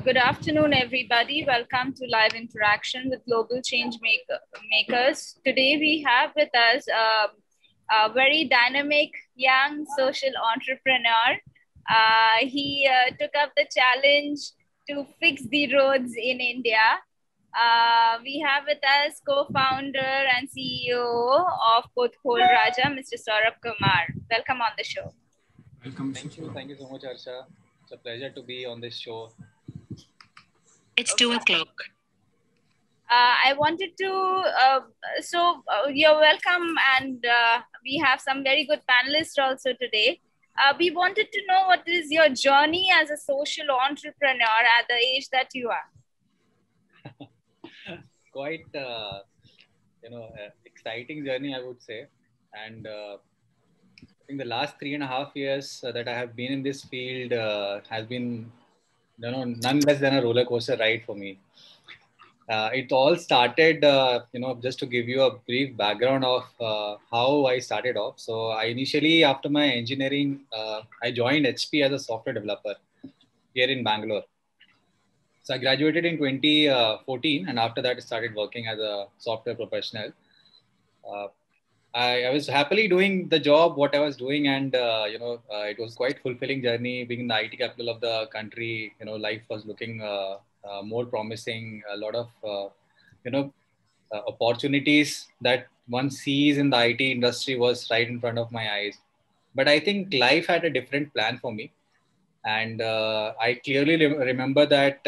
Good afternoon, everybody. Welcome to live interaction with global makers. Today we have with us a very dynamic young social entrepreneur. He took up the challenge to fix the roads in India. We have with us co-founder and CEO of Pothole Raja, Mr. Sourabh Kumar. Welcome on the show. Welcome. Thank you so much, Harsha. It's a pleasure to be on this show. It's 2 o'clock. I wanted to, you're welcome, and we have some very good panelists also today. We wanted to know what is your journey as a social entrepreneur at the age that you are. Quite, exciting journey, I would say. And I think the last 3.5 years that I have been in this field has been, none less than a roller coaster ride for me. It all started, just to give you a brief background of how I started off. So I initially, after my engineering, I joined HP as a software developer here in Bangalore. So I graduated in 2014, and after that I started working as a software professional. I was happily doing the job, what I was doing, and it was quite fulfilling journey. Being in the IT capital of the country, life was looking more promising. A lot of opportunities that one sees in the IT industry was right in front of my eyes. But I think life had a different plan for me, and I clearly remember that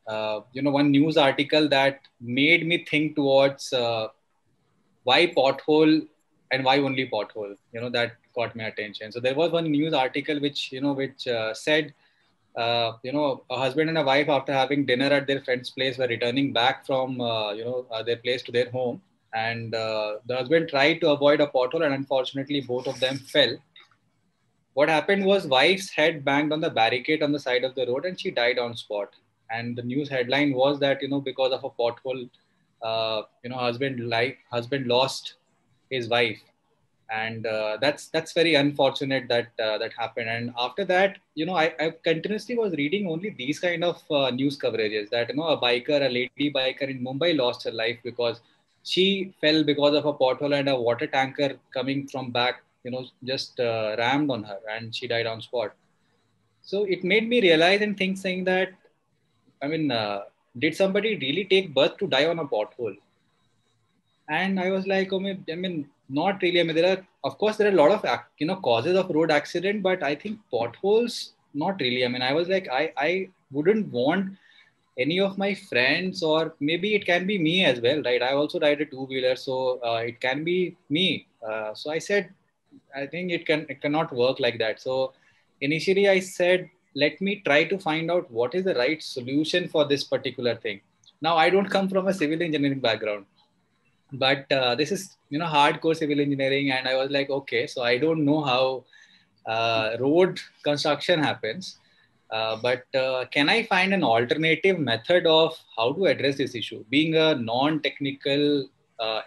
one news article that made me think towards why Pothole and why only Pothole. That caught my attention. So there was one news article which said, a husband and a wife, after having dinner at their friend's place, were returning back from their place to their home, and the husband tried to avoid a pothole, and unfortunately both of them fell. What happened was wife's head banged on the barricade on the side of the road, and she died on spot. And the news headline was that because of a pothole, husband lost his wife, and that's very unfortunate that that happened. And after that, I continuously was reading only these kind of news coverages that a lady biker in Mumbai lost her life because she fell because of a pothole, and a water tanker coming from back just rammed on her, and she died on spot. So it made me realize and think, saying that, did somebody really take birth to die on a pothole? And I was like, not really. Of course, there are a lot of, causes of road accident, but I think potholes, not really. I was like, I wouldn't want any of my friends, or maybe it can be me as well, right? I also ride a two-wheeler, so it can be me. So I said, I think it cannot work like that. So initially I said, let me try to find out what is the right solution for this particular thing. Now, I don't come from a civil engineering background, but this is hardcore civil engineering, and I was like, okay, so I don't know how road construction happens, but can I find an alternative method of how to address this issue, being a non-technical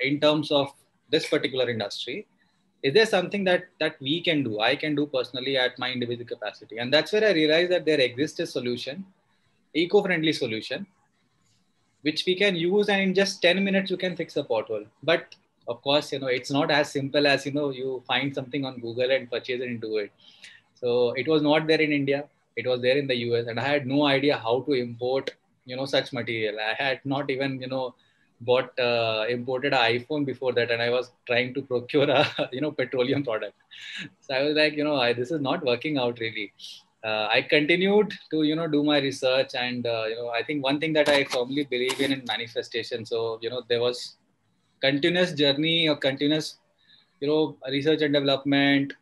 in terms of this particular industry? Is there something that we can do, I can do personally at my individual capacity? And that's where I realized that there exists a solution, eco-friendly solution, which we can use, and in just 10 minutes you can fix a pothole. But of course, it's not as simple as you find something on Google and purchase it and do it. So it was not there in India, it was there in the US, and I had no idea how to import such material. I had not even imported an iPhone before that, and I was trying to procure a petroleum product. So I was like, this is not working out really. I continued to do my research, and I think one thing that I firmly believe in manifestation. So there was continuous journey or continuous research and development.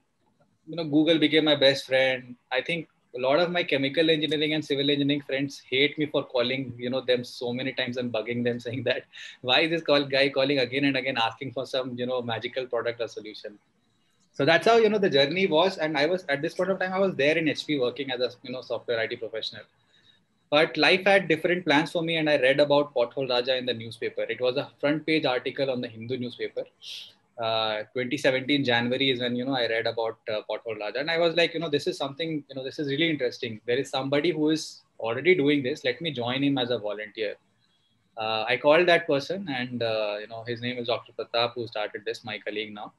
Google became my best friend. I think a lot of my chemical engineering and civil engineering friends hate me for calling them so many times and bugging them, saying that why is this guy calling again and again, asking for some magical product or solution. So that's how the journey was. And I was, at this point of time, I was there in HP working as a software IT professional. But life had different plans for me, and I read about Pothole Raja in the newspaper. It was a front page article on the Hindu newspaper. 2017 January is when I read about Pothole Raja, and I was like, this is something, this is really interesting. There is somebody who is already doing this. Let me join him as a volunteer. I called that person, and his name is Dr. Pratap, who started this, my colleague now.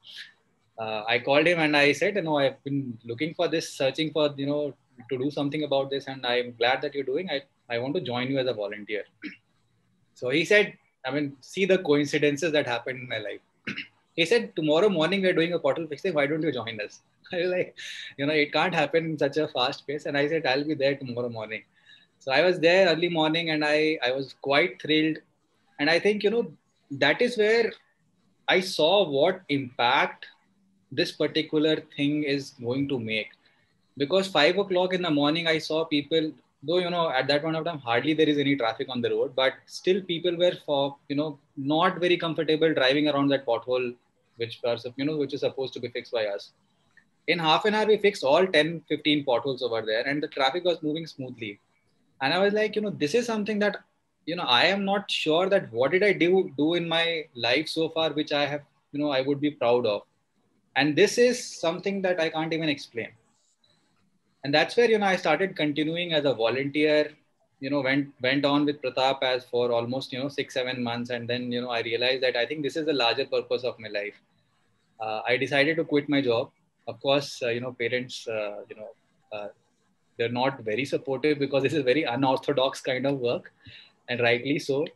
I called him and I said, I've been looking for this, searching for, to do something about this, and I'm glad that you're doing. I want to join you as a volunteer. So he said, see the coincidences that happened in my life. He said, tomorrow morning we're doing a portal fixing. Why don't you join us? I was like, it can't happen in such a fast pace. And I said, I'll be there tomorrow morning. So I was there early morning, and I was quite thrilled. And I think, that is where I saw what impact this particular thing is going to make. Because 5 o'clock in the morning, I saw people, though, at that point of time, hardly there is any traffic on the road, but still people were, not very comfortable driving around that pothole, which is supposed to be fixed by us. In half an hour, we fixed all 10, 15 potholes over there, and the traffic was moving smoothly. And I was like, this is something that, I am not sure that what did I do in my life so far, which I have, I would be proud of. And this is something that I can't even explain. And that's where, I started continuing as a volunteer, went on with Pratap as for almost, 6, 7 months. And then, I realized that I think this is the larger purpose of my life. I decided to quit my job. Of course, parents, they're not very supportive because this is very unorthodox kind of work, and rightly so.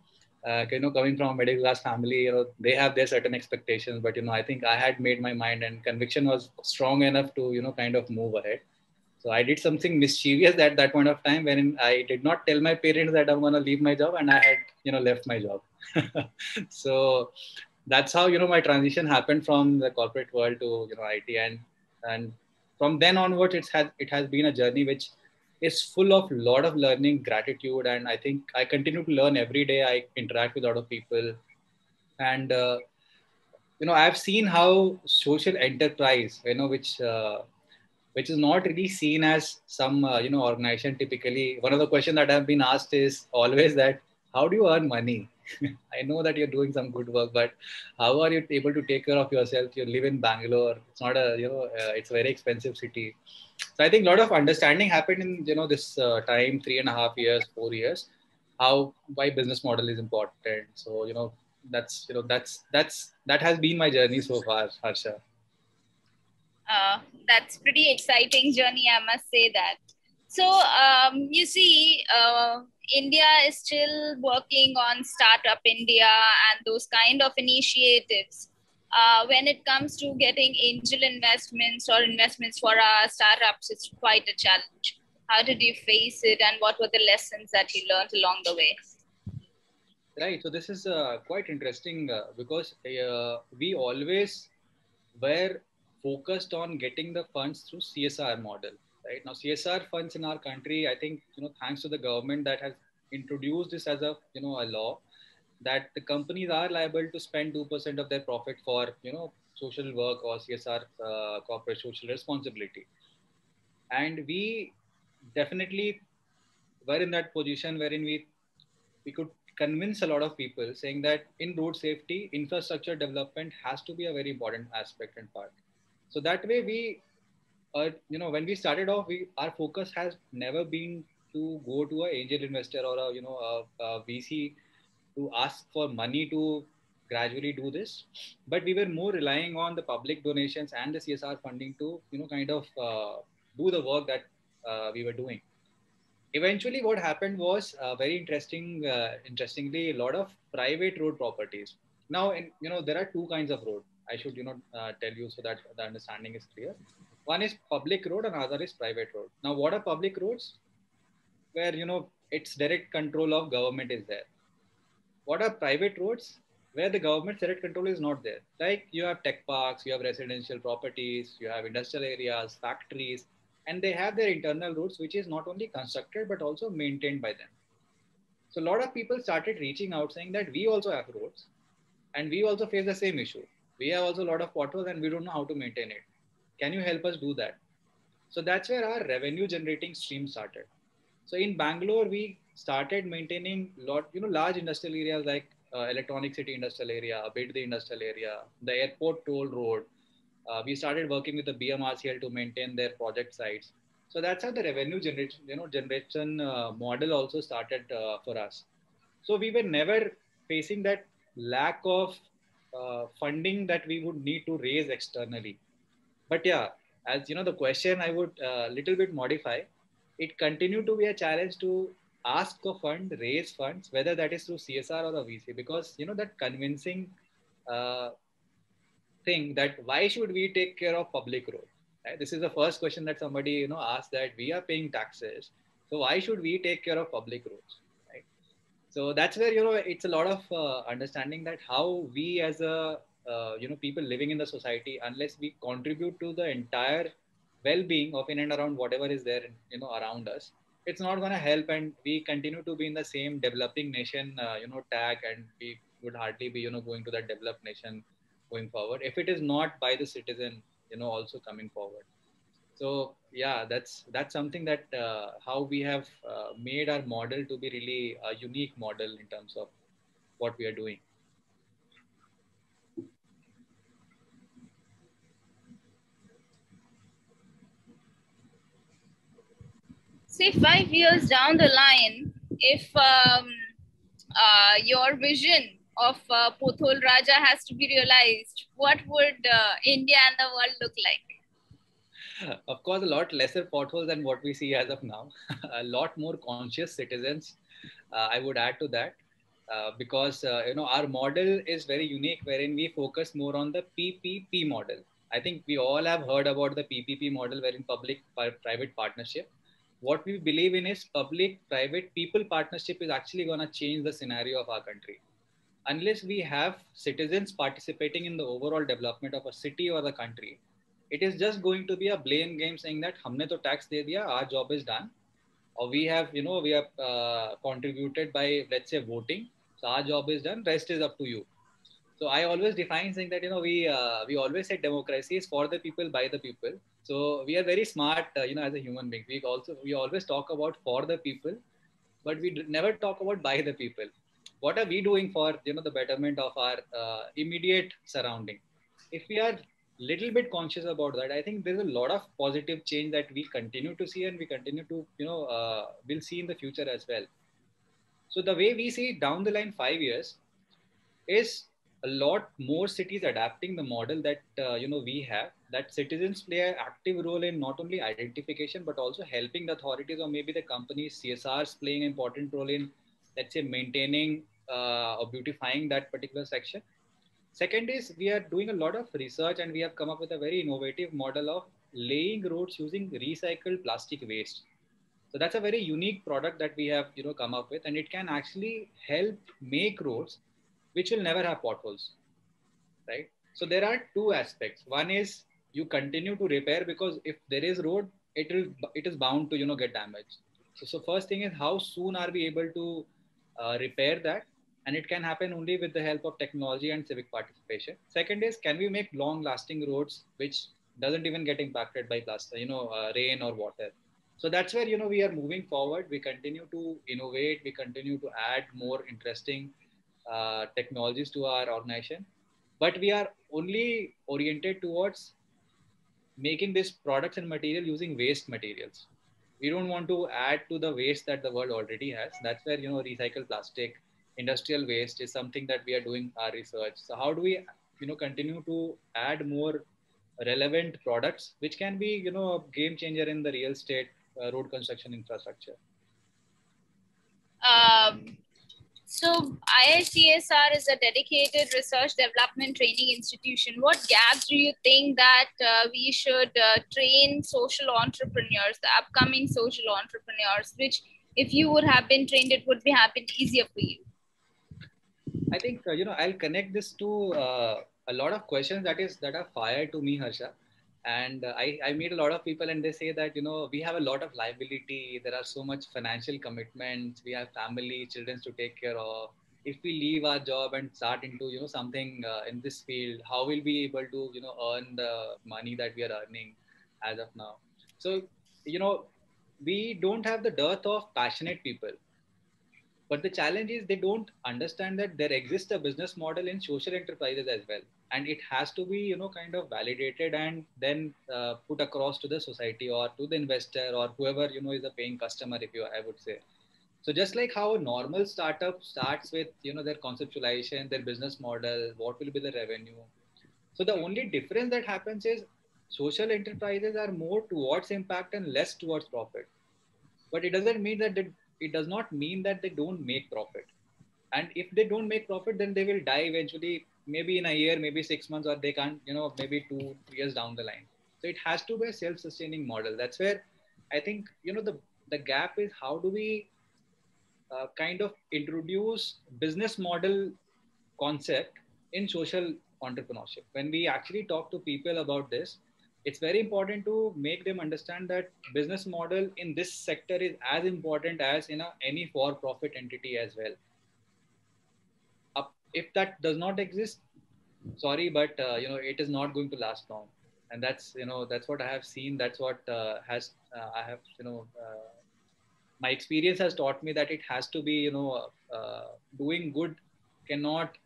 Coming from a middle class family, they have their certain expectations, but I think I had made my mind, and conviction was strong enough to kind of move ahead. So I did something mischievous at that point of time, when I did not tell my parents that I'm going to leave my job, and I had left my job. So that's how my transition happened from the corporate world to IT, and from then onwards it has been a journey which is full of lot of learning, gratitude, and I think I continue to learn every day. I interact with a lot of people, and I've seen how social enterprise, which is not really seen as some organization. Typically, one of the questions that I've been asked is always that, how do you earn money? I know that you're doing some good work, but how are you able to take care of yourself? You live in Bangalore. It's not a, it's a very expensive city. So I think a lot of understanding happened in, this time, 3.5 years, 4 years, why business model is important. So, that has been my journey so far, Harsha. That's pretty exciting journey, I must say that. So you see, India is still working on Startup India and those kind of initiatives. When it comes to getting angel investments or investments for our startups, it's quite a challenge. How did you face it, and what were the lessons that you learned along the way? Right. So this is quite interesting because we always were focused on getting the funds through CSR model. Right now, CSR funds in our country, I think, thanks to the government that has introduced this as a a law, that the companies are liable to spend 2% of their profit for social work or CSR, corporate social responsibility. And we definitely were in that position wherein we could convince a lot of people, saying that in road safety, infrastructure development has to be a very important aspect and part. So that way when we started off, our focus has never been to go to an angel investor or a VC to ask for money to gradually do this, but we were more relying on the public donations and the CSR funding to kind of do the work that we were doing. Eventually, what happened was very interestingly, a lot of private road properties. Now, there are two kinds of road. I should tell you so that the understanding is clear. One is public road, and other is private road. Now, what are public roads? Where it's direct control of government is there. What are private roads? Where the government's direct control is not there. Like, you have tech parks, you have residential properties, you have industrial areas, factories, and they have their internal roads, which is not only constructed but also maintained by them. So a lot of people started reaching out, saying that we also have roads and we also face the same issue. We have also a lot of potholes and we don't know how to maintain it. Can you help us do that? So that's where our revenue generating stream started. So in Bangalore, we started maintaining large industrial areas like Electronic City Industrial Area, Biddi Industrial Area, the airport toll road. We started working with the BMRCL to maintain their project sites. So that's how the revenue generation model also started for us. So we were never facing that lack of funding that we would need to raise externally. But yeah, as you know, the question I would little bit modify. It continued to be a challenge to ask for fund, raise funds, whether that is through CSR or a VC, because you know that convincing uh, thing that why should we take care of public road? Right? This is the first question that somebody asked, that we are paying taxes, so why should we take care of public roads? Right? So that's where it's a lot of understanding that how we as a people living in the society, unless we contribute to the entire well-being of in and around whatever is there around us, it's not going to help, and we continue to be in the same developing nation tag, and we would hardly be going to that developed nation going forward if it is not by the citizen also coming forward. So yeah, that's something that how we have made our model to be really a unique model in terms of what we are doing. Say 5 years down the line, if your vision of Pothole Raja has to be realized, what would India and the world look like? Of course, a lot lesser potholes than what we see as of now. A lot more conscious citizens. I would add to that because our model is very unique, wherein we focus more on the PPP model. I think we all have heard about the PPP model, wherein public-private partnership. What we believe in is public-private people partnership is actually going to change the scenario of our country. Unless we have citizens participating in the overall development of a city or the country, it is just going to be a blame game saying that हमने तो tax दे दिया, our job is done, or we have contributed by, let's say, voting, so our job is done, rest is up to you. So I always define saying that we always say democracy is for the people by the people. So we are very smart as a human being. We always talk about for the people, but we never talk about by the people. What are we doing for the betterment of our immediate surrounding? If we are little bit conscious about that, I think there's a lot of positive change that we continue to see, and we continue to will see in the future as well. So the way we see down the line 5 years is a lot more cities adapting the model that we have, that citizens play an active role in not only identification but also helping the authorities or maybe the companies. CSRs playing an important role in, let's say, maintaining or beautifying that particular section. Second is we are doing a lot of research, and we have come up with a very innovative model of laying roads using recycled plastic waste. So that's a very unique product that we have come up with, and it can actually help make roads which will never have potholes, right? So there are two aspects. One is you continue to repair, because if there is road, it is bound to get damaged. So first thing is, how soon are we able to repair that? And it can happen only with the help of technology and civic participation. Second is, can we make long lasting roads which doesn't even get impacted by rain or water? So that's where we are moving forward. We continue to innovate, we continue to add more interesting technologies to our organization, but we are only oriented towards making this products and material using waste materials. We don't want to add to the waste that the world already has. That's where recycled plastic, industrial waste is something that we are doing our research. So how do we continue to add more relevant products which can be a game changer in the real estate road construction infrastructure? So IICSR is a dedicated research development training institution. What gaps do you think that we should train social entrepreneurs, the upcoming social entrepreneurs, which if you would have been trained, it would be happened easier for you? I think I'll connect this to a lot of questions that are fired to me, Harsha. And I meet a lot of people, and they say that we have a lot of liability. There are so much financial commitments. We have family, children to take care of. If we leave our job and start into something in this field, how will we able to earn the money that we are earning as of now? So we don't have the dearth of passionate people. But the challenge is they don't understand that there exists a business model in social enterprises as well. and it has to be, kind of validated and then put across to the society or to the investor or whoever, is a paying customer, I would say. So just like how a normal startup starts with, their conceptualization, their business model, what will be the revenue. So the only difference that happens is social enterprises are more towards impact and less towards profit. But it doesn't mean that it does not mean that they don't make profit. And if they don't make profit, then they will die eventually, maybe in a year, maybe 6 months, or they can't, maybe 2 years down the line. So it has to be a self-sustaining model. That's where I think, the gap is, how do we kind of introduce business model concept in social entrepreneurship. When we actually talk to people about this, it's very important to make them understand that business model in this sector is as important as in any for-profit entity as well. If that does not exist, sorry, but it is not going to last long. And that's what I have seen. That's what I have my experience has taught me, that it has to be, doing good cannot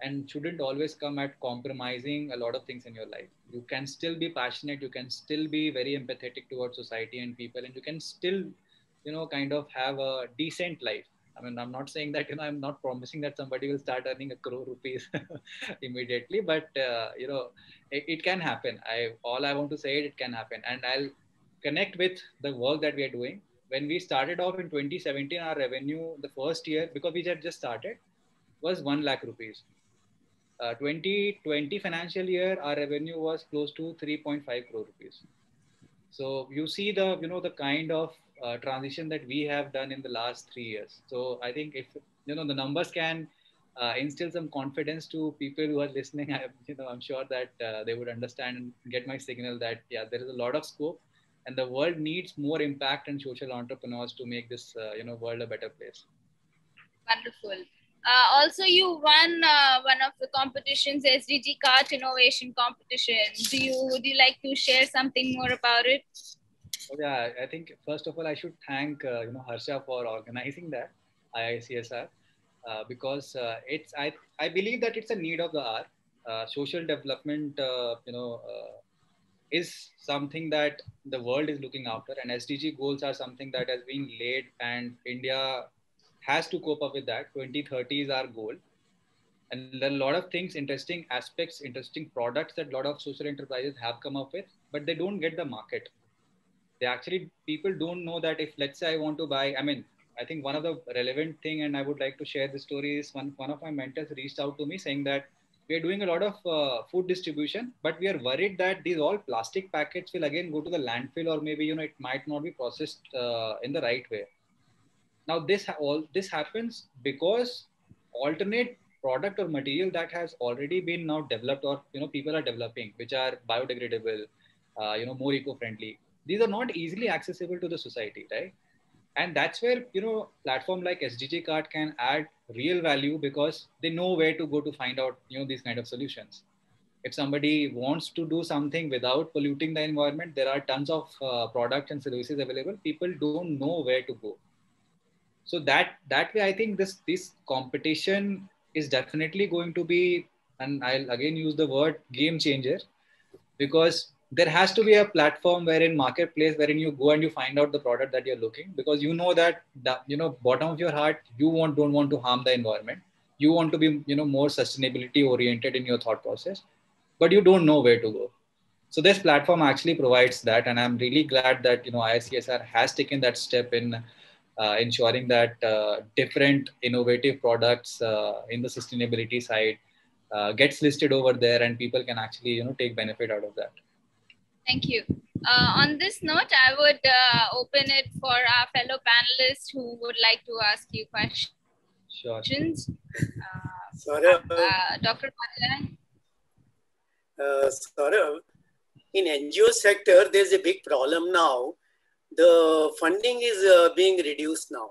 and shouldn't always come at compromising a lot of things in your life. You can still be passionate, you can still be very empathetic towards society and people, and you can still, kind of have a decent life. I mean, I'm not saying that, I'm not promising that somebody will start earning 1 crore rupees immediately, but, it can happen. All I want to say is it can happen. And I'll connect with the work that we are doing. When we started off in 2017, our revenue the first year, because we had just started, was 1 lakh rupees. 2020 financial year, our revenue was close to 3.5 crore rupees. So you see the kind of transition that we have done in the last 3 years. So I think if, the numbers can instill some confidence to people who are listening, I'm sure that they would understand and get my signal that, yeah, there is a lot of scope, and the world needs more impact and social entrepreneurs to make this, world a better place. Wonderful. Also, you won one of the competitions, SDG Cart Innovation Competition. Would you like to share something more about it? Oh, yeah, I think first of all, I should thank Harsha for organizing that IICSR, because I believe that it's a need of the hour. Social development, is something that the world is looking after, and SDG goals are something that has been laid, and India has to cope up with that. 2030 is our goal, and there are a lot of things, interesting aspects, interesting products that a lot of social enterprises have come up with, but they don't get the market. People don't know that if, let's say, I want to buy, I think one of the relevant thing, and I would like to share the story, is one of my mentors reached out to me saying that we are doing a lot of food distribution, but we are worried that these all plastic packets will again go to the landfill, or maybe, it might not be processed in the right way. Now, this happens because alternate product or material that has already been now developed, or, people are developing, which are biodegradable, more eco-friendly. These are not easily accessible to the society, right? And that's where, platform like SDG Card can add real value, because they know where to go to find out, these kind of solutions. If somebody wants to do something without polluting the environment, there are tons of products and services available. People don't know where to go. So that way, I think this competition is definitely going to be, and I'll again use the word game changer, because there has to be a platform wherein marketplace, wherein you go and you find out the product that you're looking, because that bottom of your heart, don't want to harm the environment. You want to be, more sustainability oriented in your thought process, but you don't know where to go. So this platform actually provides that, and I'm really glad that, IICSR has taken that step in ensuring that different innovative products in the sustainability side gets listed over there, and people can actually, take benefit out of that. Thank you. On this note, I would open it for our fellow panelists who would like to ask you questions. Sure. Dr. Pothole. Sourabh, in NGO sector, there's a big problem now. The funding is being reduced now.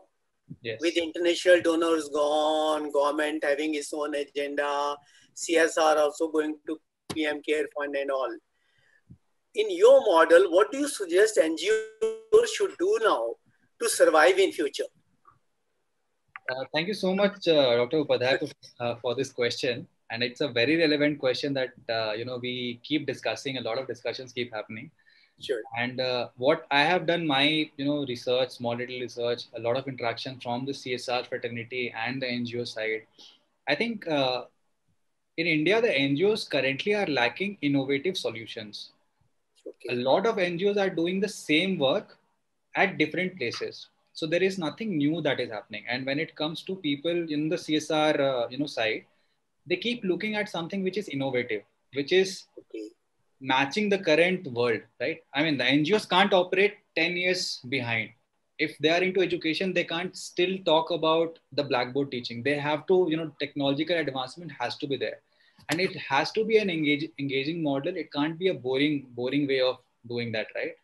Yes. With international donors gone, government having its own agenda, CSR also going to PM Care Fund and all. In your model, what do you suggest NGOs should do now to survive in future? Thank you so much, Dr. Upadhyay, for this question. And it's a very relevant question that, we keep discussing, a lot of discussions keep happening. Sure. And what I have done, my, research, small little research, a lot of interaction from the CSR fraternity and the NGO side. I think in India, the NGOs currently are lacking innovative solutions. A Okay. lot of NGOs are doing the same work at different places. So there is nothing new that is happening. And when it comes to people in the CSR, side, they keep looking at something which is innovative, which is Okay. matching the current world, right? I mean, the NGOs can't operate 10 years behind. If they are into education, they can't still talk about the blackboard teaching. They have to, technological advancement has to be there. And it has to be an engaging model. It can't be a boring way of doing that, right?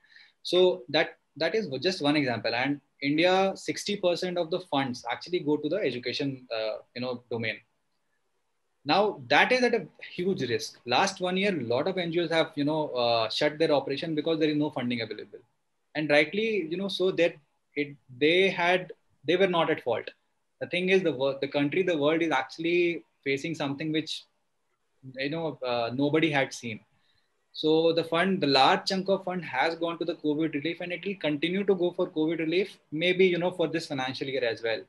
So that is just one example. And India, 60% of the funds actually go to the education, domain. Now that is at a huge risk. Last 1 year, a lot of NGOs have shut their operation because there is no funding available, and rightly so that they were not at fault. The thing is, the country, the world is actually facing something which nobody had seen. So the large chunk of fund has gone to the COVID relief, and it will continue to go for COVID relief, maybe for this financial year as well.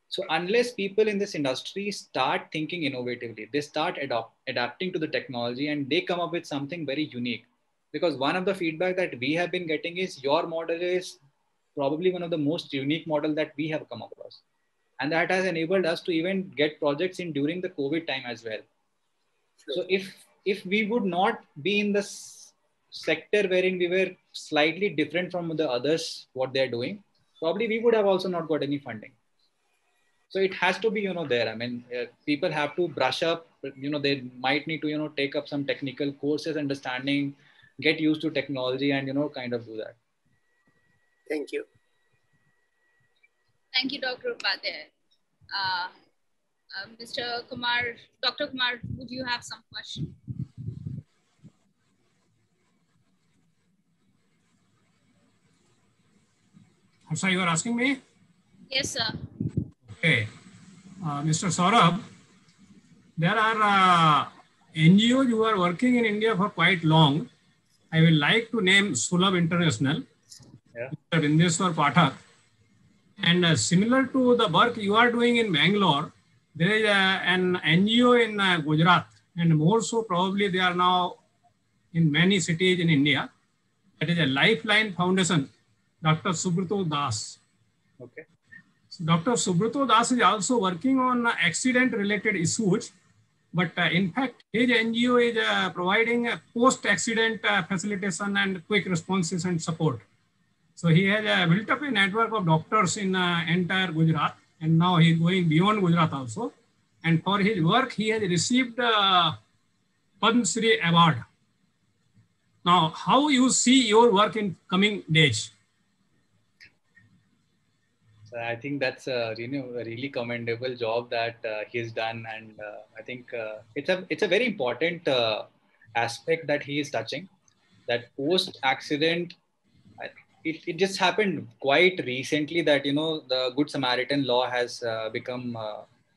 So unless people in this industry start thinking innovatively, they start adapting to the technology, and they come up with something very unique. Because one of the feedback that we have been getting is your model is probably one of the most unique model that we have come across. And that has enabled us to even get projects in during the COVID time as well. Sure. So if we would not be in this sector wherein we were slightly different from the others, what they're doing, probably we would have also not got any funding. So it has to be there. I mean, people have to brush up. They might need to take up some technical courses, understanding, get used to technology, and kind of do that. Thank you. Thank you, Dr. Upadhyay. Mr. Kumar, Dr. Kumar, would you have some question? So you are asking me? Yes, sir. Okay. Mr. Sourabh, there are NGOs who are working in India for quite long. I will like to name Sulabh International, Mr. Bindeswar Pathak. And similar to the work you are doing in Bangalore, there is an NGO in Gujarat, and more so probably they are now in many cities in India. That is a Lifeline Foundation, Dr. Subrata Das. Okay. So Dr. Subrata Das is also working on accident-related issues, but in fact, his NGO is providing post-accident facilitation and quick responses and support. So he has built up a network of doctors in entire Gujarat, and now he is going beyond Gujarat also. And for his work, he has received Padma Shri Award. Now, how you see your work in coming days? So I think that's a really commendable job that he's done, and I think it's a very important aspect that he is touching. That post accident, it just happened quite recently that the Good Samaritan law has become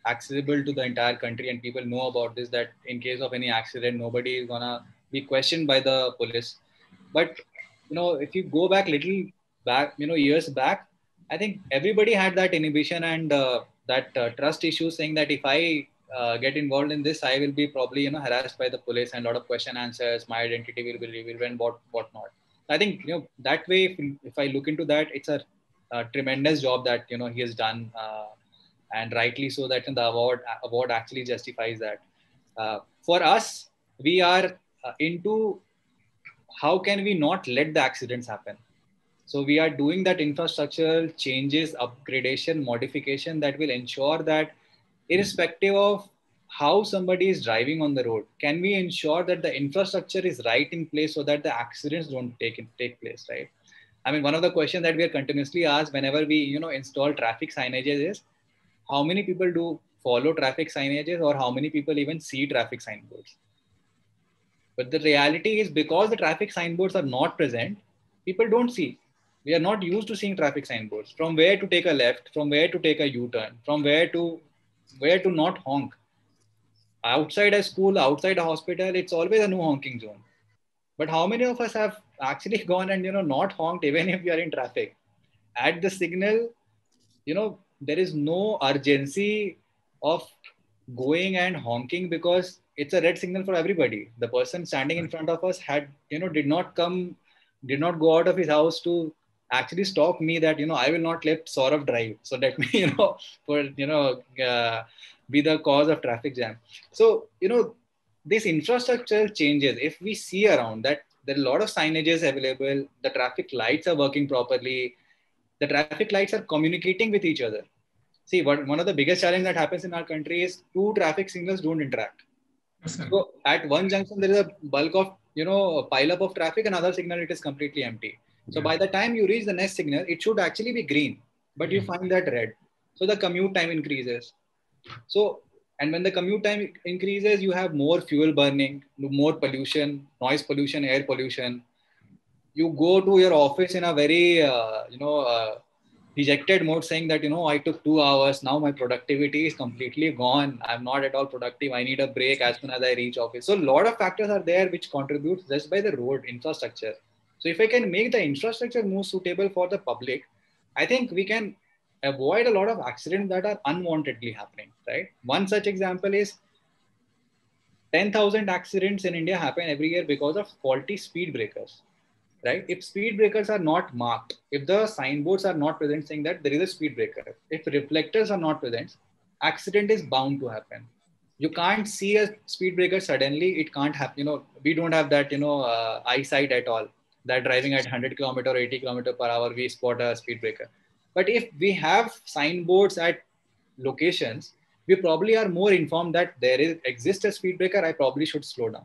accessible to the entire country, and people know about this. That in case of any accident, nobody is gonna be questioned by the police. But if you go back years back, I think everybody had that inhibition and that trust issue, saying that if I get involved in this, I will be probably harassed by the police, and a lot of question answers. My identity will be revealed and what not. I think that way, if I look into that, it's a tremendous job that he has done, and rightly so. That the award actually justifies that. For us, we are into how can we not let the accidents happen. So we are doing that infrastructural changes, upgradation, modification that will ensure that irrespective of how somebody is driving on the road, can we ensure that the infrastructure is right in place so that the accidents don't take place, right? I mean, one of the questions that we are continuously asked whenever we install traffic signages is, how many people do follow traffic signages, or how many people even see traffic signboards? But the reality is, because the traffic signboards are not present, people don't see. We are not used to seeing traffic signboards. From where to take a left, from where to take a U-turn, from where to not honk. outside a school, outside a hospital, it's always a no honking zone. But how many of us have actually gone and, not honked even if we are in traffic? At the signal, there is no urgency of going and honking because it's a red signal for everybody. The person standing in front of us did not go out of his house to actually stop me that, I will not let Sourabh drive. So let me, for, be the cause of traffic jam. So, this infrastructure changes. If we see around that, there are a lot of signages available, the traffic lights are working properly, the traffic lights are communicating with each other. See, one of the biggest challenges that happens in our country is two traffic signals don't interact. Yes, sir. So at one junction, there is a bulk of, a pile up of traffic, another signal, it is completely empty. So by the time you reach the next signal, it should actually be green, but you find that red. So the commute time increases. So, and when the commute time increases, you have more fuel burning, more pollution, noise pollution, air pollution. You go to your office in a very, dejected mode, saying that, I took 2 hours. Now my productivity is completely gone. I'm not at all productive. I need a break as soon as I reach office. So a lot of factors are there which contributes just by the road infrastructure. So if I can make the infrastructure more suitable for the public, I think we can avoid a lot of accidents that are unwantedly happening, right? One such example is 10,000 accidents in India happen every year because of faulty speed breakers, right? If speed breakers are not marked, if the signboards are not present saying that there is a speed breaker, if reflectors are not present, accident is bound to happen. You can't see a speed breaker suddenly. It can't happen. We don't have that, eyesight at all, that driving at 100 kilometer or 80 kilometer per hour, we spot a speed breaker. But if we have signboards at locations, we probably are more informed that exists a speed breaker. I probably should slow down,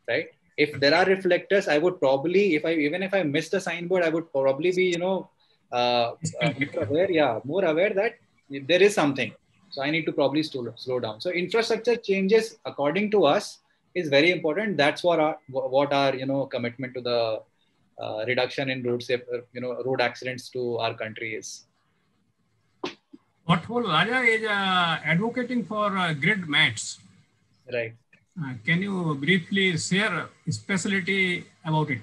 right? If there are reflectors, I would probably, even if I miss the signboard, I would probably be, more aware that there is something. So I need to probably slow down. So infrastructure changes, according to us, is very important. That's what our commitment to the reduction in road accidents to our country is. Pothole Raja is advocating for grid mats. Right. Can you briefly share a specialty about it?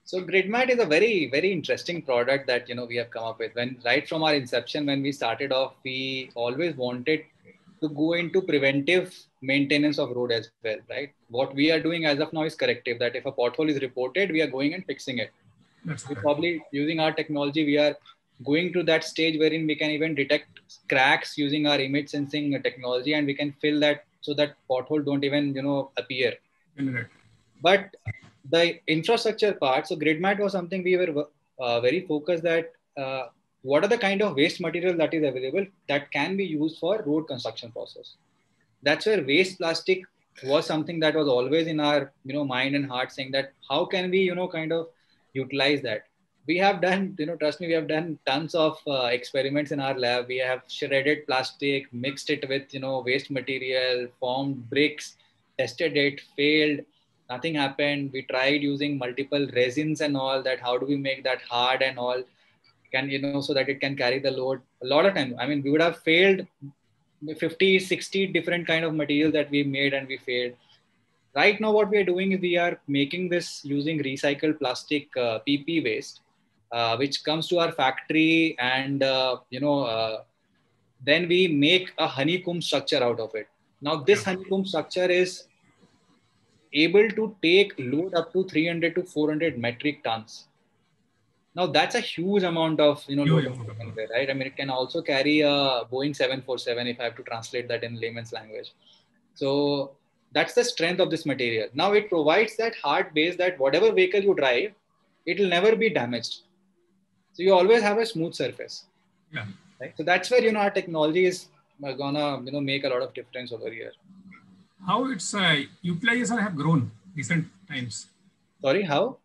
So GridMat is a very, very interesting product that we have come up with. When right from our inception, when we started off, we always wanted to go into preventive maintenance of road as well, right? What we are doing as of now is corrective. That if a pothole is reported, we are going and fixing it. We probably using our technology, we are going to that stage wherein we can even detect cracks using our image sensing technology, and we can fill that so that pothole don't even appear. But the infrastructure part, so GridMat was something we were very focused that what are the kind of waste material that is available that can be used for road construction process. That's where waste plastic was something that was always in our mind and heart, saying that how can we kind of utilize that. We have done, trust me, we have done tons of experiments in our lab. We have shredded plastic, mixed it with waste material, formed bricks, tested it, failed, nothing happened. We tried using multiple resins and all that. How do we make that hard and all, can so that it can carry the load. A lot of time, I mean, we would have failed 50, 60 different kind of material that we made, and we failed. Right now, what we are doing is we are making this using recycled plastic PP waste, which comes to our factory, and then we make a honeycomb structure out of it. Now, this honeycomb structure is able to take load up to 300 to 400 metric tons. Now that's a huge amount of load, right? I mean, it can also carry a Boeing 747 if I have to translate that in layman's language. So that's the strength of this material. Now it provides that hard base that whatever vehicle you drive, it will never be damaged. So you always have a smooth surface. Yeah. Right? So that's where our technology is gonna make a lot of difference over here. How its utilization have grown recent times? Sorry, how?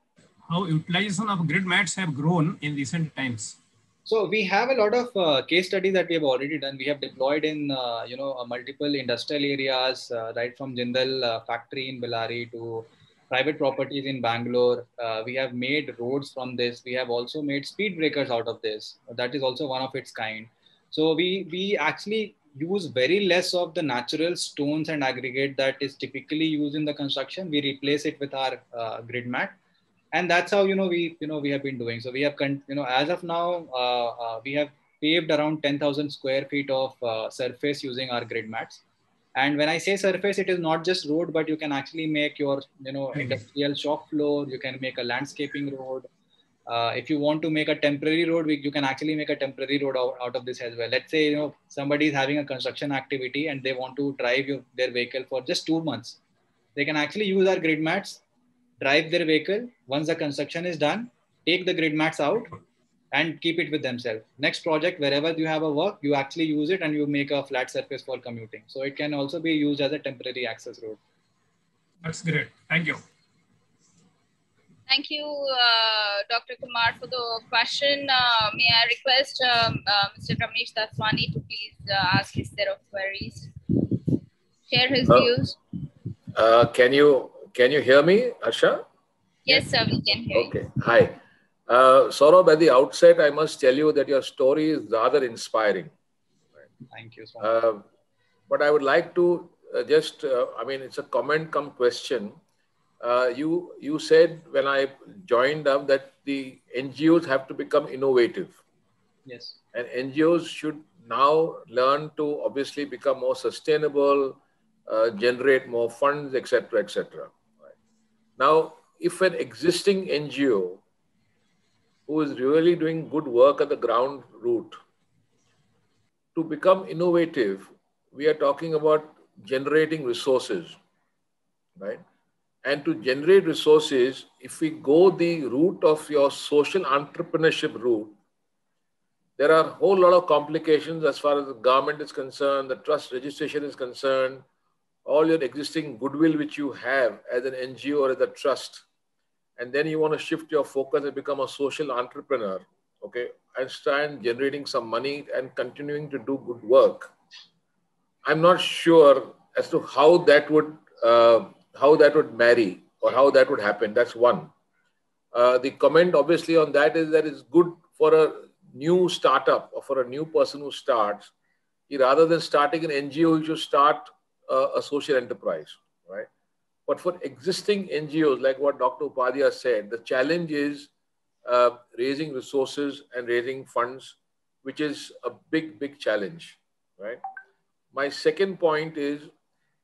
How utilization of grid mats have grown in recent times? So we have a lot of case studies that we have already done. We have deployed in multiple industrial areas, right from Jindal factory in Bellary to private properties in Bangalore. We have made roads from this. We have also made speed breakers out of this. That is also one of its kind. So we actually use very less of the natural stones and aggregate that is typically used in the construction. We replace it with our grid mat, and that's how we have been doing. So we have as of now we have paved around 10,000 square feet of surface using our grid mats. And when I say surface, it is not just road, but you can actually make your industrial shop floor. You can make a landscaping road. If you want to make a temporary road, you can actually make a temporary road out of this as well. Let's say somebody is having a construction activity and they want to drive their vehicle for just 2 months. They can actually use our grid mats, drive their vehicle. Once the construction is done, take the grid mats out and keep it with themselves. Next project, wherever you have a work, you actually use it and you make a flat surface for commuting. So it can also be used as a temporary access road. That's great. Thank you. Thank you, Dr. Kumar, for the question. May I request Mr. Ramesh Daswani to please ask his set of queries, share his views. Can you hear me, Asha? Yes, sir, we can hear you. Okay. Hi. Sourabh, at the outset, I must tell you that your story is rather inspiring. Thank you so much. But I would like to it's a comment come question. You said when I joined up that the NGOs have to become innovative. Yes. And NGOs should now learn to obviously become more sustainable, generate more funds, etc., etc. Right. Now, if an existing NGO who is really doing good work at the ground root, to become innovative, we are talking about generating resources, right? And to generate resources, if we go the route of your social entrepreneurship route, there are a whole lot of complications as far as the government is concerned, the trust registration is concerned, all your existing goodwill which you have as an NGO or as a trust. And then you want to shift your focus and become a social entrepreneur, okay, and start generating some money and continuing to do good work. I'm not sure as to how that would marry or how that would happen. That's one. The comment obviously on that is that it's good for a new startup or for a new person who starts. Rather than starting an NGO, you should start a social enterprise, right? But for existing NGOs, like what Dr. Upadhyay said, the challenge is raising resources and raising funds, which is a big, big challenge, right? My second point is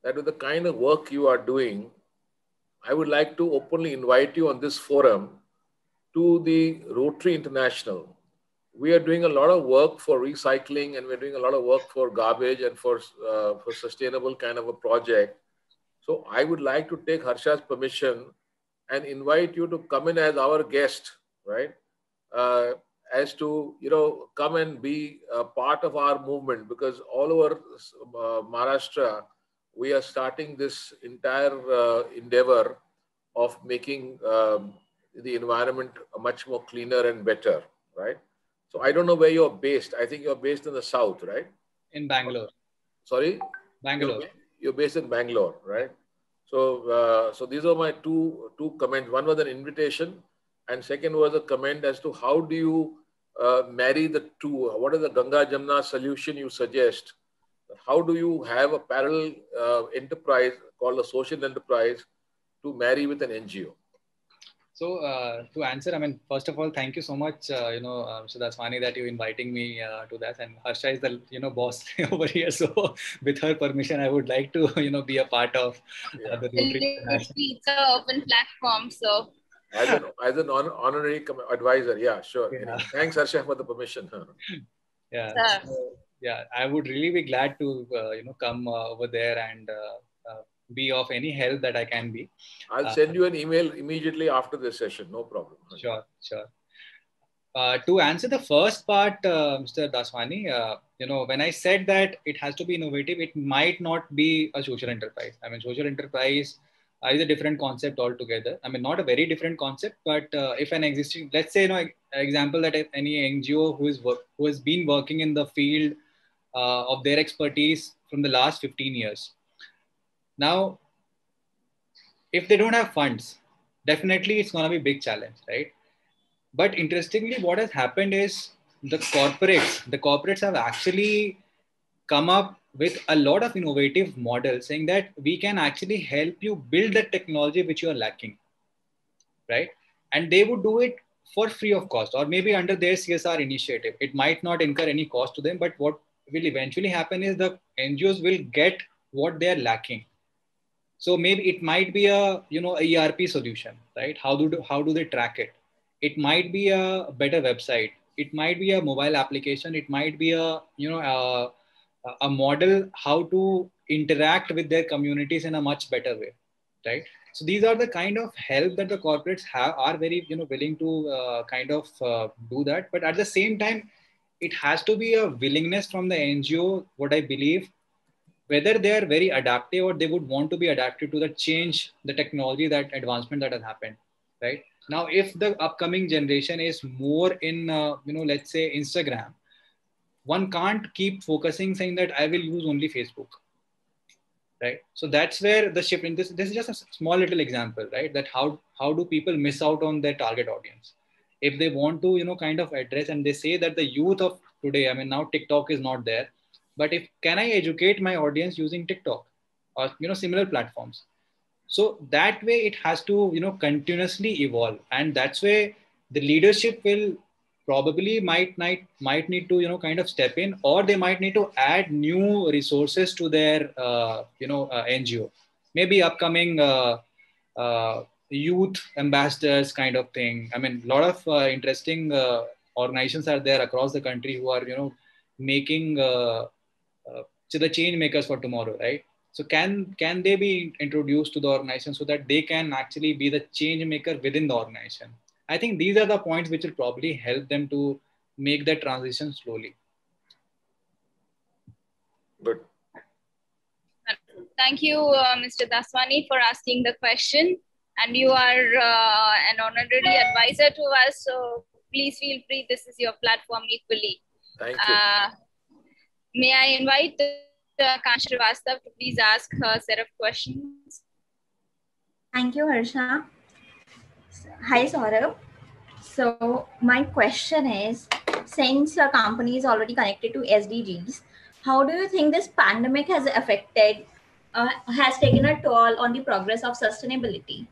that with the kind of work you are doing, I would like to openly invite you on this forum to the Rotary International. We are doing a lot of work for recycling and we're doing a lot of work for garbage and for sustainable kind of a project. So I would like to take Harsha's permission and invite you to come in as our guest, right? As to, come and be a part of our movement, because all over Maharashtra, we are starting this entire endeavor of making the environment much more cleaner and better, right? So I don't know where you're based. I think you're based in the south, right? In Bangalore. Sorry? Bangalore. You're based in Bangalore, right? So, so these are my two comments. One was an invitation, and second was a comment as to how do you marry the two? What is the Ganga Jamna solution you suggest? How do you have a parallel enterprise called a social enterprise to marry with an NGO? So to answer, I mean, first of all, thank you so much, Mr. Daswani, that you're inviting me to that. And Harsha is the, boss over here. So with her permission, I would like to, be a part of the Rotary International. It's an open platform, so. As an honorary advisor, yeah, sure. Yeah. Thanks, Harsha, for the permission. Yeah, so, yeah, I would really be glad to, come over there and be of any help that I can be. I'll send you an email immediately after this session. No problem. Sure, sure. To answer the first part, Mr. Daswani, when I said that it has to be innovative, it might not be a social enterprise. I mean, social enterprise is a different concept altogether. I mean, not a very different concept, but if an existing, let's say, example that any NGO who has been working in the field of their expertise from the last 15 years. Now, if they don't have funds, definitely it's going to be a big challenge, right? But interestingly, what has happened is the corporates have actually come up with a lot of innovative models saying that we can actually help you build the technology which you are lacking, right? And they would do it for free of cost, or maybe under their CSR initiative. It might not incur any cost to them, but what will eventually happen is the NGOs will get what they are lacking. So maybe it might be a a ERP solution, right? How do they track it? It might be a better website. It might be a mobile application. It might be a a model how to interact with their communities in a much better way, right? So these are the kind of help that the corporates have are very willing to do that. But at the same time, it has to be a willingness from the NGO. What I believe, whether they are very adaptive or they would want to be adaptive to the change, the technology, that advancement that has happened, right? Now, if the upcoming generation is more in, let's say Instagram, one can't keep focusing saying that I will use only Facebook, right? So that's where the shift in this is just a small little example, right? That how do people miss out on their target audience if they want to kind of address, and they say that the youth of today, I mean, now TikTok is not there, but if can I educate my audience using TikTok or similar platforms? So that way it has to continuously evolve, and that's where the leadership will probably might need to kind of step in, or they might need to add new resources to their NGO, maybe upcoming youth ambassadors kind of thing. I mean, a lot of interesting organizations are there across the country who are making to the change makers for tomorrow, right? So can they be introduced to the organization so that they can actually be the change maker within the organization? I think these are the points which will probably help them to make that transition slowly. Good. Thank you, Mr. Daswani, for asking the question. And you are an honorary advisor to us, so please feel free. This is your platform equally. Thank you. May I invite Kansh Srivastav to please ask her set of questions? Thank you, Harsha. Hi, Sourabh. So my question is, since your company is already connected to SDGs, how do you think this pandemic has affected, has taken a toll on the progress of sustainability?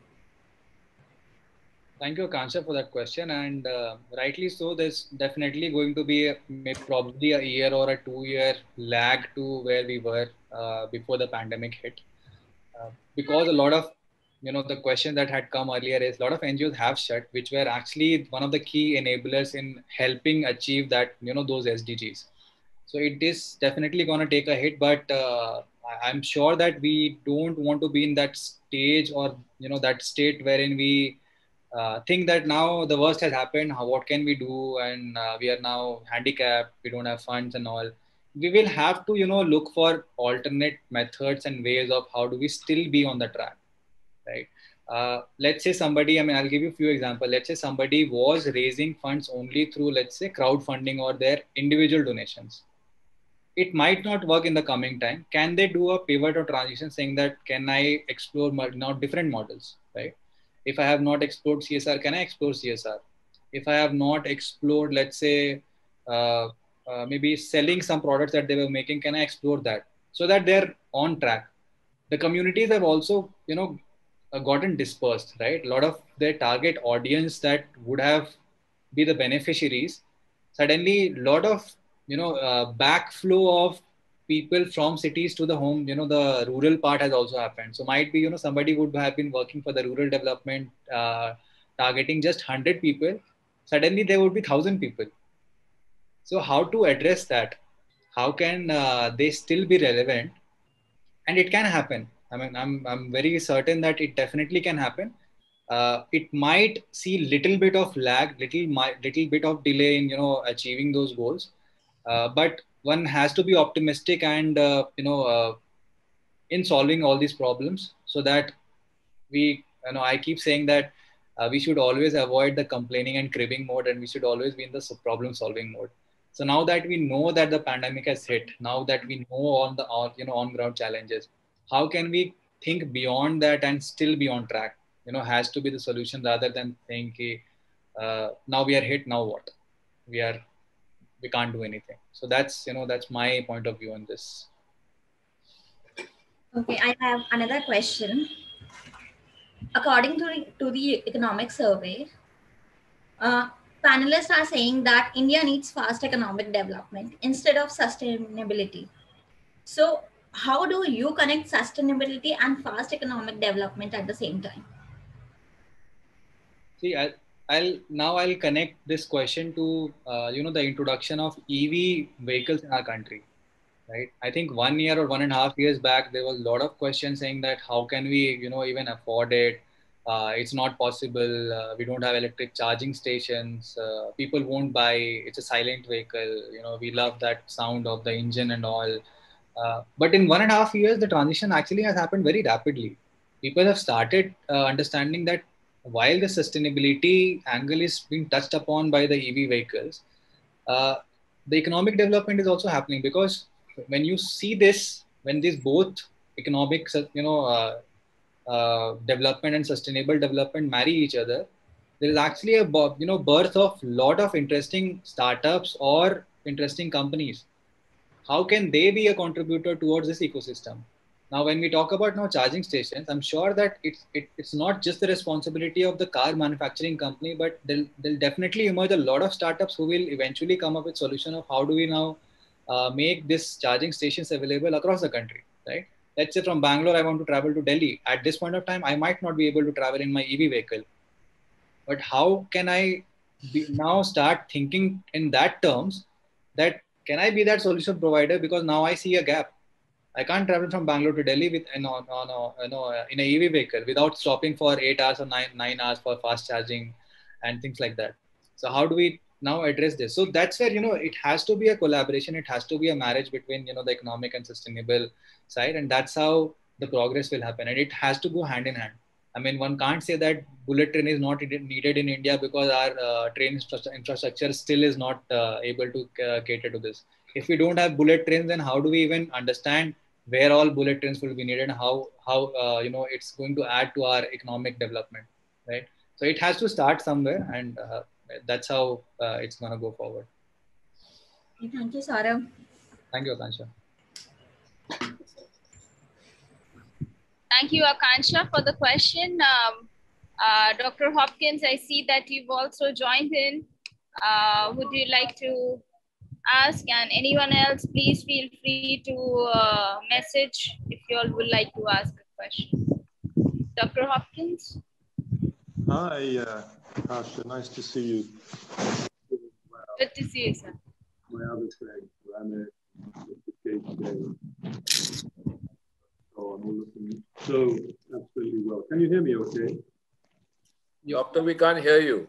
Thank you, Kansha, for that question. And rightly so, there's definitely going to be probably a year or a 2 year lag to where we were before the pandemic hit. Because a lot of, the question that had come earlier is a lot of NGOs have shut, which were actually one of the key enablers in helping achieve that, those SDGs. So it is definitely going to take a hit, but I'm sure that we don't want to be in that stage or, that state wherein we think that now the worst has happened. What can we do? And we are now handicapped. We don't have funds and all. We will have to, look for alternate methods and ways of how do we still be on the track, right? Let's say somebody, I mean, I'll give you a few examples. Let's say somebody was raising funds only through, let's say, crowdfunding or their individual donations. It might not work in the coming time. Can they do a pivot or transition saying that, can I explore now different models, right? If I have not explored CSR, can I explore CSR? If I have not explored, let's say, maybe selling some products that they were making, can I explore that? So that they're on track. The communities have also, gotten dispersed, right? A lot of their target audience that would have be the beneficiaries, suddenly a lot of, backflow of people from cities to the home, the rural part has also happened. So might be, somebody would have been working for the rural development, targeting just 100 people. Suddenly there would be 1,000 people. So how to address that? How can they still be relevant? And it can happen. I mean, I'm very certain that it definitely can happen. It might see little bit of lag, little bit of delay in, achieving those goals. But one has to be optimistic and, in solving all these problems, so that we, I keep saying that we should always avoid the complaining and cribbing mode, and we should always be in the problem solving mode. So now that we know that the pandemic has hit, now that we know on the on ground challenges, how can we think beyond that and still be on track? Has to be the solution, rather than thinking now we are hit, now what? We can't do anything. So that's my point of view on this. Okay, I have another question. According to the economic survey, uh, panelists are saying that India needs fast economic development instead of sustainability. So, how do you connect sustainability and fast economic development at the same time? See, I'll connect this question to the introduction of EV vehicles in our country, right? I think 1 year or 1.5 years back, there was a lot of questions saying that how can we even afford it? It's not possible. We don't have electric charging stations. People won't buy. It's a silent vehicle. We love that sound of the engine and all. But in 1.5 years, the transition actually has happened very rapidly. People have started understanding that while the sustainability angle is being touched upon by the EV vehicles, uh, the economic development is also happening, because when you see this, when these both economic, development and sustainable development marry each other, there is actually a birth of lot of interesting startups or interesting companies. How can they be a contributor towards this ecosystem? Now, when we talk about now charging stations, I'm sure that it's not just the responsibility of the car manufacturing company, but there'll definitely emerge a lot of startups who will eventually come up with solution of how do we now make this charging stations available across the country, right? Let's say from Bangalore, I want to travel to Delhi. At this point of time, I might not be able to travel in my EV vehicle, but how can I now start thinking in that terms, that can I be that solution provider? Because now I see a gap. I can't travel from Bangalore to Delhi with in a EV vehicle without stopping for 8 hours or nine hours for fast charging and things like that. So how do we now address this? So that's where it has to be a collaboration. It has to be a marriage between the economic and sustainable side, and that's how the progress will happen. And it has to go hand in hand. I mean, one can't say that bullet train is not needed in India because our train infrastructure still is not able to cater to this. If we don't have bullet trains, then how do we even understand where all bullet trains will be needed and how it's going to add to our economic development, right? So it has to start somewhere, and that's how it's going to go forward. Thank you, Sourabh. Thank you, Akansha. Thank you, Akansha, for the question. Dr. Hopkins, I see that you've also joined in. Would you like to ask? And anyone else, please feel free to message if you all would like to ask a question. Dr. Hopkins? Hi, Asha, nice to see you. Good to see you, sir. My other friend, Ramesh, so I'm all looking so absolutely well. Can you hear me okay? Doctor, we can't hear you.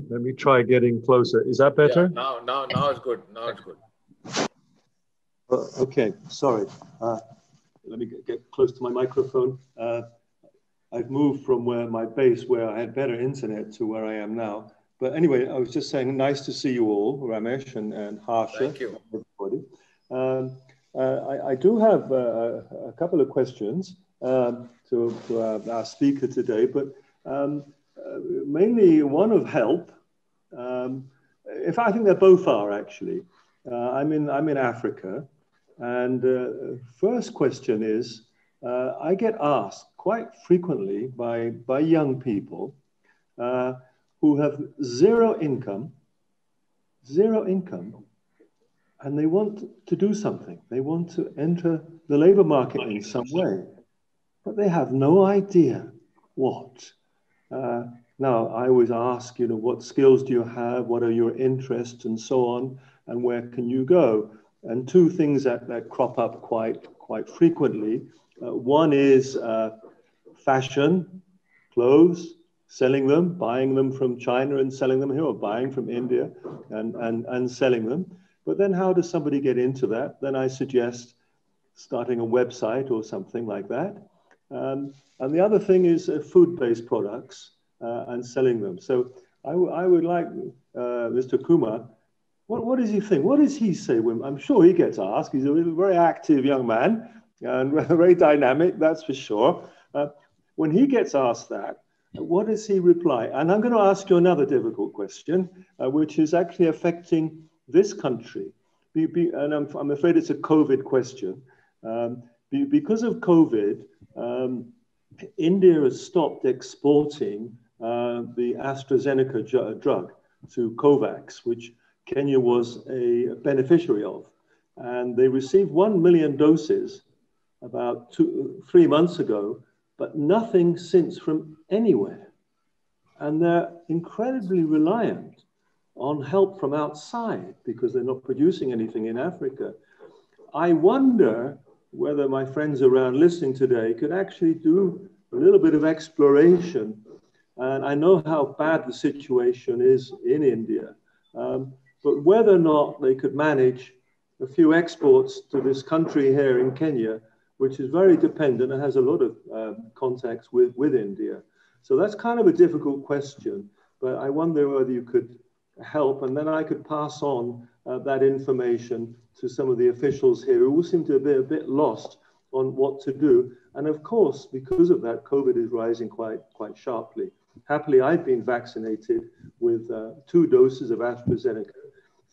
Let me try getting closer. Is that better? Yeah, now it's good. Now it's good. Okay, sorry. Let me get close to my microphone. I've moved from my base where I had better internet to where I am now. But anyway, I was just saying, nice to see you all, Ramesh and Harsha. Thank you. Everybody. I do have a couple of questions to our speaker today, but mainly one of help. In fact, I think they both are actually. I'm in Africa, and first question is, I get asked quite frequently by young people who have zero income, and they want to do something. They want to enter the labor market in some way, but they have no idea what. Now, I always ask, what skills do you have? What are your interests and so on? And where can you go? And two things that crop up quite frequently. One is fashion, clothes, selling them, buying them from China and selling them here, or buying from India and selling them. But then how does somebody get into that? Then I suggest starting a website or something like that. And the other thing is food-based products and selling them. So I would like Mr. Kumar, what does he think? What does he say? I'm sure he gets asked. He's a very active young man and very dynamic, that's for sure. When he gets asked that, what does he reply? And I'm going to ask you another difficult question, which is actually affecting this country, and I'm afraid it's a COVID question, because of COVID, India has stopped exporting the AstraZeneca drug to COVAX, which Kenya was a beneficiary of. And they received 1 million doses about 3 months ago, but nothing since from anywhere. And they're incredibly reliant on help from outside because they're not producing anything in Africa. I wonder whether my friends around listening today could actually do a little bit of exploration. And I know how bad the situation is in India, but whether or not they could manage a few exports to this country here in Kenya, which is very dependent and has a lot of contacts with India. So that's kind of a difficult question, but I wonder whether you could help, and then I could pass on that information to some of the officials here who seem to be a bit lost on what to do. And of course, because of that, COVID is rising quite sharply. Happily, I've been vaccinated with 2 doses of AstraZeneca.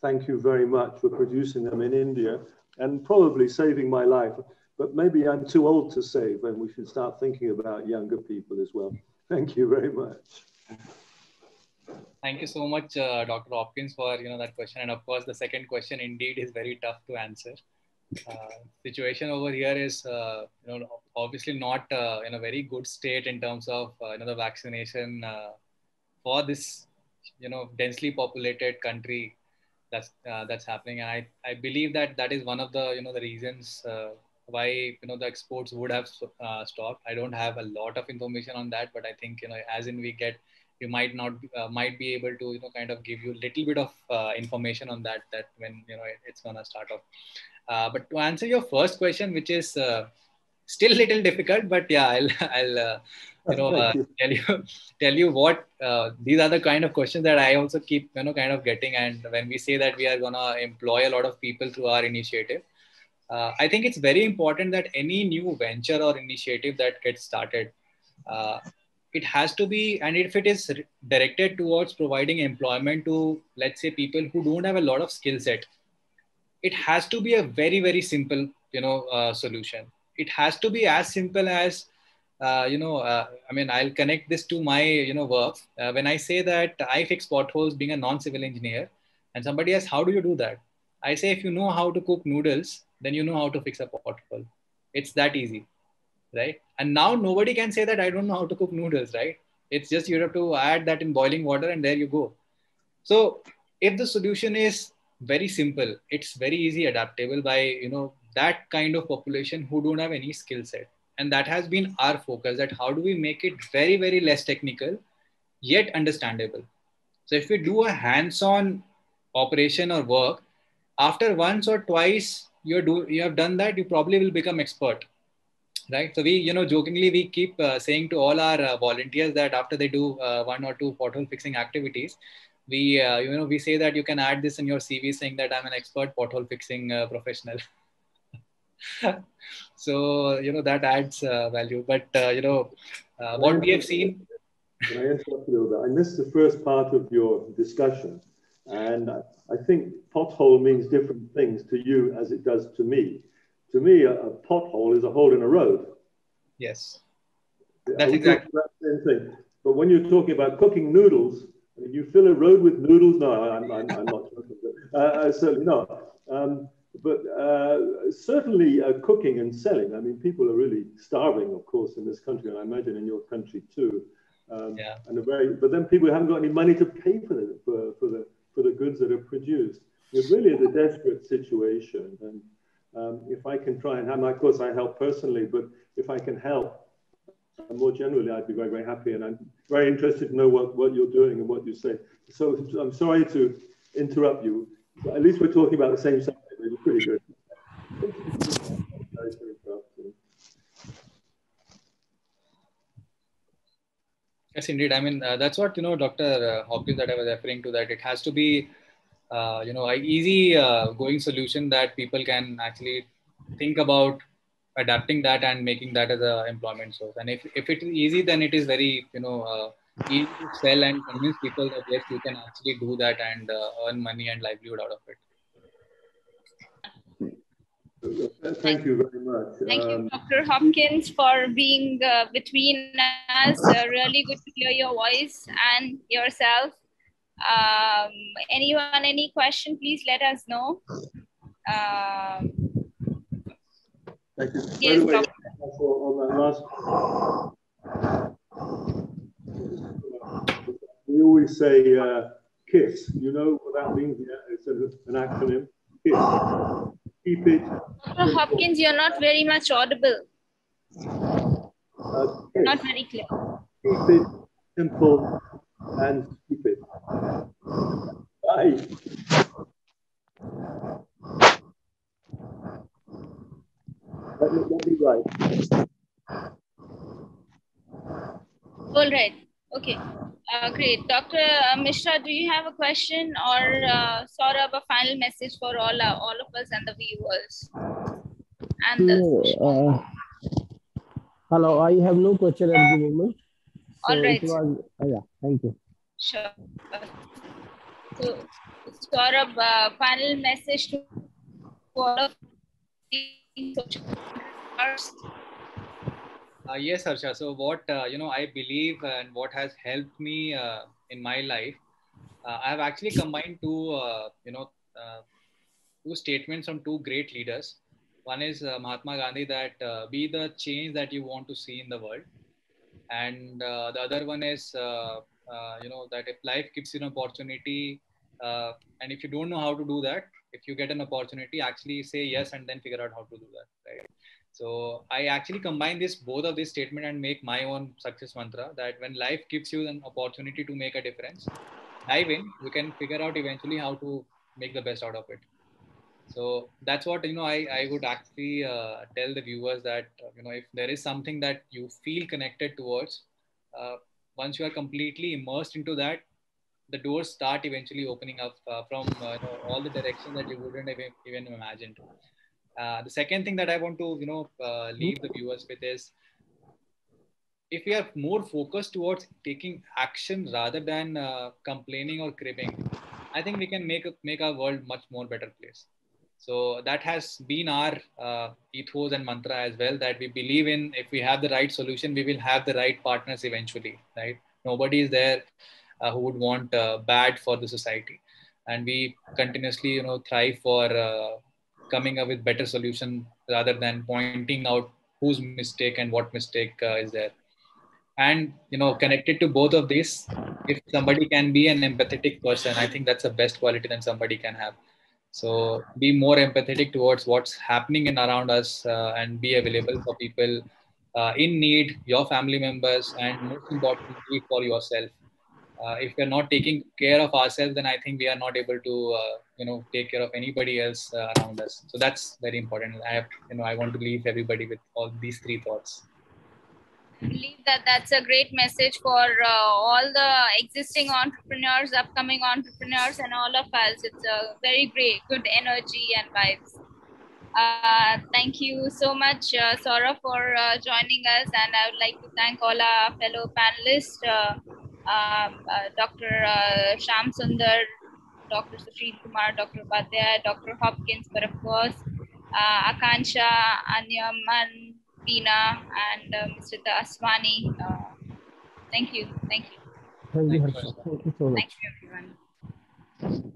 Thank you very much for producing them in India and probably saving my life. But maybe I'm too old to save, and we should start thinking about younger people as well. Thank you very much. Thank you so much, Dr. Hopkins, for that question. And of course, the second question indeed is very tough to answer. Situation over here is obviously not in a very good state in terms of the vaccination for this densely populated country that's happening. And I believe that is one of the the reasons why the exports would have stopped. I don't have a lot of information on that, but I think as in we might be able to kind of give you a little bit of information on that when it's gonna start off. But to answer your first question, which is still a little difficult, but yeah, I'll tell you what these are the kind of questions that I also keep kind of getting. And when we say that we are gonna employ a lot of people through our initiative, I think it's very important that any new venture or initiative that gets started, it has to be, and if it is directed towards providing employment to, let's say, people who don't have a lot of skill set, it has to be a very, very simple, solution. It has to be as simple as, I mean, I'll connect this to my, work. When I say that I fix potholes being a non-civil engineer, and somebody asks, how do you do that? I say, if you know how to cook noodles, then you know how to fix a pothole. It's that easy, right? And now nobody can say that I don't know how to cook noodles, right? It's just you have to add that in boiling water and there you go. So if the solution is very simple, it's very easy adaptable by, that kind of population who don't have any skill set. And that has been our focus, that how do we make it very, very less technical, yet understandable. So if we do a hands-on operation or work, after once or twice you have done that, you probably will become expert, right? So we, jokingly, we keep saying to all our volunteers that after they do 1 or 2 pothole fixing activities, we, we say that you can add this in your CV saying that I'm an expert pothole fixing professional. So, that adds value. But, what we have seen. Can I interrupt you a little bit? I missed the first part of your discussion. And I think pothole means different things to you as it does to me. To me, a pothole is a hole in a road. Yes, that's exactly the same thing. But when you're talking about cooking noodles, you fill a road with noodles. No, I'm not joking. Certainly not. But certainly cooking and selling. I mean, people are really starving, of course, in this country, and I imagine in your country too. Yeah. But then people haven't got any money to pay for the goods that are produced. It really is a desperate situation. And if I can try and help, of course I help personally, but if I can help more generally, I'd be very, very happy. And I'm very interested to know what you're doing and what you say. So I'm sorry to interrupt you, but at least we're talking about the same subject. It's pretty good. Yes, indeed. I mean, that's what, Dr. Hopkins that I was referring to, that it has to be, an easy going solution that people can actually think about adapting that and making that as an employment source. And if it is easy, then it is very, easy to sell and convince people that yes, you can actually do that and earn money and livelihood out of it. Thank you very much. Thank you, Dr. Hopkins, for being between us. Really good to hear your voice and yourself. Anyone, any question, please let us know. Thank you. Yes, By the way, Dr. on that last, we always say KISS. You know what that means? Yeah, it's an acronym. KISS. Keep it. Dr. Hopkins, you're not very much audible. Not very clear. Keep it simple and stupid. Bye. Let me write. All right. Okay. Great. Dr. Mishra, do you have a question or Saurabh, a final message for all of us and the viewers? And the hello, I have no question at the moment. So all right. it was, yeah, thank you. Sure. So, Saurabh, final message to all of the social entrepreneurs. Yes, Harsha. So what I believe and what has helped me in my life, I have actually combined two statements from two great leaders. One is Mahatma Gandhi, that be the change that you want to see in the world, and the other one is that if life gives you an opportunity, and if you don't know how to do that, if you get an opportunity, actually say yes and then figure out how to do that, right? So I actually combine both of these statement and make my own success mantra, that when life gives you an opportunity to make a difference, dive in. You can figure out eventually how to make the best out of it. So that's what I would actually tell the viewers, that if there is something that you feel connected towards, once you are completely immersed into that, the doors start eventually opening up from all the directions that you wouldn't have even imagined. The second thing that I want to leave the viewers with is, if we are more focused towards taking action rather than complaining or cribbing, I think we can make our world much more better place. So that has been our ethos and mantra as well, that we believe in, if we have the right solution, we will have the right partners eventually, right? Nobody is there who would want bad for the society. And we continuously, thrive for coming up with better solution rather than pointing out whose mistake and what mistake is there. And connected to both of these, if somebody can be an empathetic person, I think that's the best quality that somebody can have. So be more empathetic towards what's happening in around us, and be available for people in need, your family members, and most importantly for yourself. If we're not taking care of ourselves, then I think we are not able to take care of anybody else around us. So that's very important. I want to leave everybody with all these three thoughts. I believe that that's a great message for all the existing entrepreneurs, upcoming entrepreneurs, and all of us. It's a very great, good energy and vibes. Thank you so much, Saurabh, for joining us. And I would like to thank all our fellow panelists, Dr. Sham Sundar, Dr. Sushil Kumar, Dr. Upadhyay, Dr. Hopkins, but of course, Akansha, Anyaman, Veena, and Mr. Aswani. Thank you. Thank you. Thank you, Harsha. Thank you so much. Thank you, everyone.